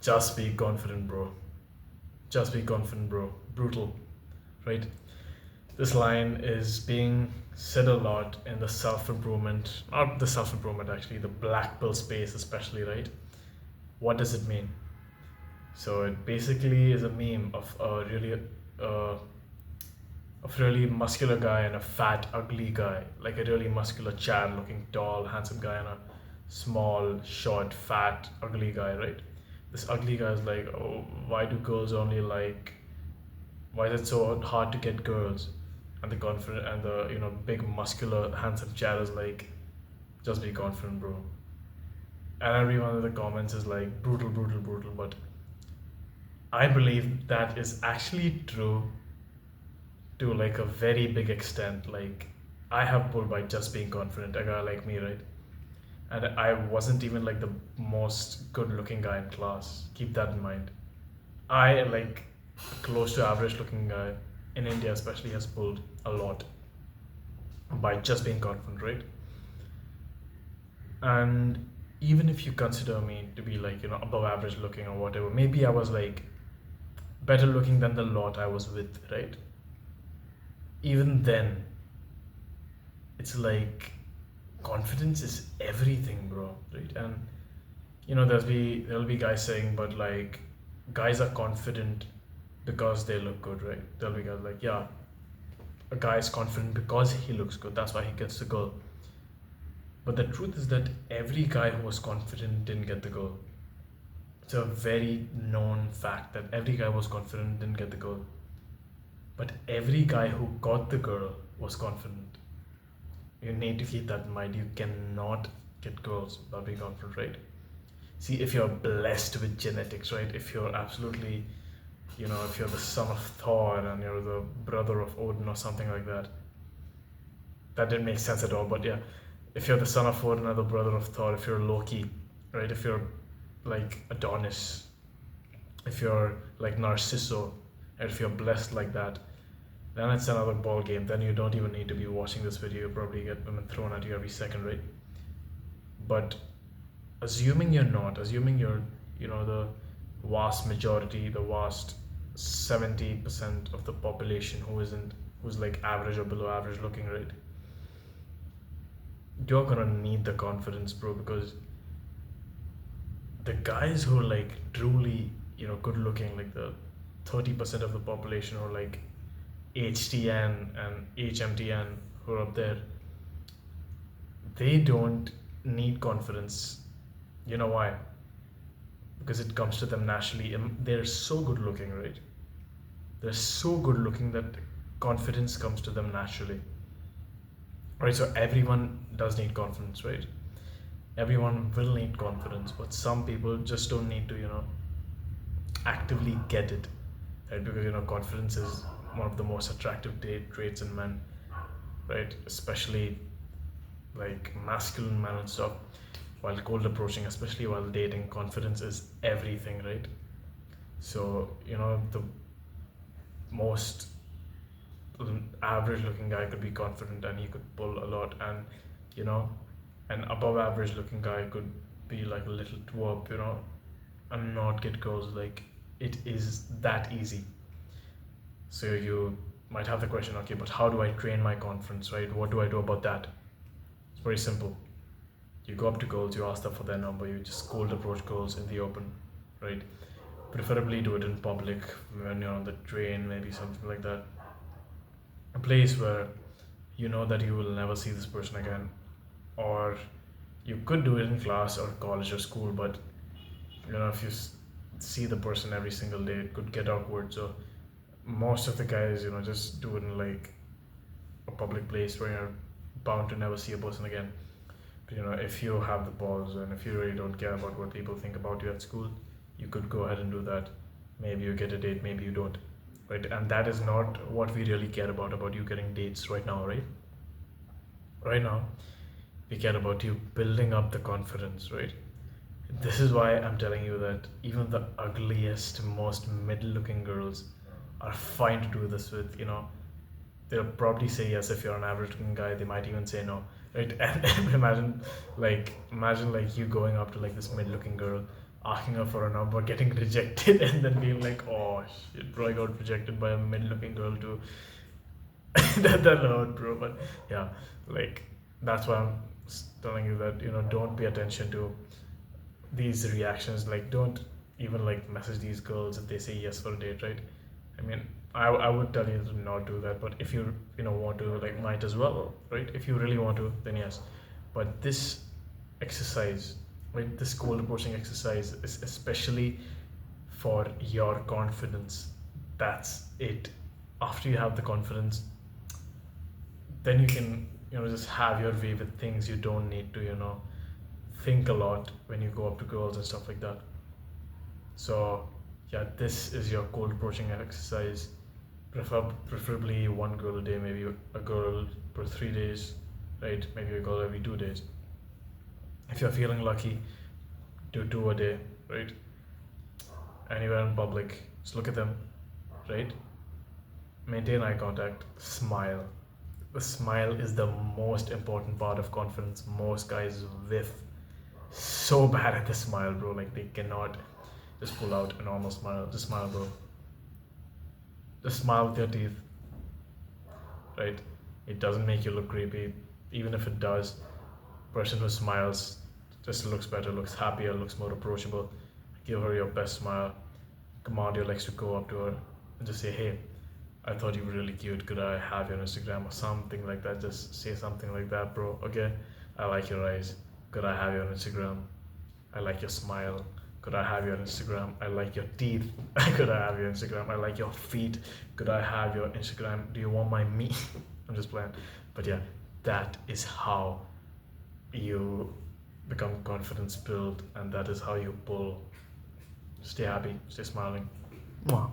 Just be confident, bro. Just be confident, bro. Brutal, right? This line is being said a lot in the self improvement, not the self improvement actually, the black pill space, especially, right? What does it mean? So it basically is a meme uh, of really muscular guy and a fat, ugly guy, like a really muscular, Chad looking, tall, handsome guy and a small, short, fat, ugly guy, right? This ugly guy is like, oh, why do girls only like, why is it so hard to get girls? And the confident and the big, muscular, handsome Chad is like, just be confident, bro. And everyone in the comments is like, brutal, brutal, brutal. But I believe that is actually true to like a very big extent. Like I have pulled by just being confident, a guy like me, right? And I wasn't even like the most good looking guy in class. Keep that in mind. I like close to average looking guy in India especially has pulled a lot by just being confident, right? And even if you consider me to be like, above average looking or whatever, maybe I was like better looking than the lot I was with, right? Even then, it's like confidence is everything, bro, right? And there'll be guys saying, but like guys are confident because they look good, right? There'll be guys like, yeah, a guy is confident because he looks good, that's why he gets the girl. But the truth is that every guy who was confident didn't get the girl. It's a very known fact that every guy who was confident didn't get the girl. But every guy who got the girl was confident. You need to keep that in mind. You cannot get girls without being confident, right? See, if you're blessed with genetics, right? If you're absolutely, if you're the son of Thor and you're the brother of Odin or something like that, that didn't make sense at all. But yeah, if you're the son of Odin or the brother of Thor, if you're Loki, right? If you're like Adonis, if you're like Narciso, and if you're blessed like that, then it's another ball game. Then you don't even need to be watching this video. You probably get women thrown at you every second, right? But assuming you're not, assuming you're, the vast majority, the vast 70% of the population who's like average or below average looking, right? You're gonna need the confidence, bro, because the guys who are like truly, good looking, like the 30% of the population who are like HTN and HMTN who are up there, they don't need confidence. You know why? Because it comes to them naturally. They're so good looking, right? They're so good looking that confidence comes to them naturally. Right? So everyone does need confidence, right? Everyone will need confidence, but some people just don't need to, actively get it, right? Because confidence is one of the most attractive traits in men, right? Especially like masculine men and stuff. While cold approaching, especially while dating, confidence is everything, right? So the most average looking guy could be confident and he could pull a lot, and you know an above average looking guy could be like a little twerp, and not get girls. Like, it is that easy. So you might have the question, okay, but how do I train my confidence, right? What do I do about that? It's very simple. You go up to girls, you ask them for their number, you just cold approach girls in the open, right? Preferably do it in public, when you're on the train, maybe something like that. A place where you know that you will never see this person again. Or you could do it in class or college or school, but if you see the person every single day, it could get awkward. So most of the guys, just do it in like a public place where you're bound to never see a person again. But if you have the balls and if you really don't care about what people think about you at school, you could go ahead and do that. Maybe you get a date, maybe you don't, right? And that is not what we really care about you getting dates right now, right? Right now, we care about you building up the confidence, right? This is why I'm telling you that even the ugliest, most middle-looking girls are fine to do this with. They'll probably say yes if you're an average-looking guy. They might even say no, right? And imagine like you going up to like this mid-looking girl asking her for a number, getting rejected, and then being like, oh shit, bro, I got rejected by a mid-looking girl too. That hurt, bro. But yeah, like that's why I'm telling you that don't pay attention to these reactions. Like, don't even like message these girls if they say yes for a date, right? I mean, I would tell you to not do that, but if you want to, like, might as well, right? If you really want to, then yes. But this exercise, right, this goal approaching exercise is especially for your confidence. That's it. After you have the confidence, then you can just have your way with things. You don't need to think a lot when you go up to girls and stuff like that. So yeah, this is your cold approaching exercise. Preferably one girl a day, maybe a girl per 3 days, right? Maybe a girl every 2 days. If you're feeling lucky, do two a day, right? Anywhere in public, just look at them, right? Maintain eye contact, smile. The smile is the most important part of confidence. Most guys whiff so bad at the smile, bro. Like, they cannot just pull out a normal smile. Just smile, bro. Just smile with your teeth, right? It doesn't make you look creepy. Even if it does, person who smiles just looks better, looks happier, looks more approachable. Give her your best smile. Command your legs to go up to her and just say, hey, I thought you were really cute. Could I have your Instagram or something like that? Just say something like that, bro. Okay, I like your eyes. Could I have your Instagram? I like your smile. Could I have your Instagram? I like your teeth. Could I have your Instagram? I like your feet. Could I have your Instagram? Do you want my meat? I'm just playing. But yeah, that is how you become confidence built, and that is how you pull. Stay happy, stay smiling. Mwah.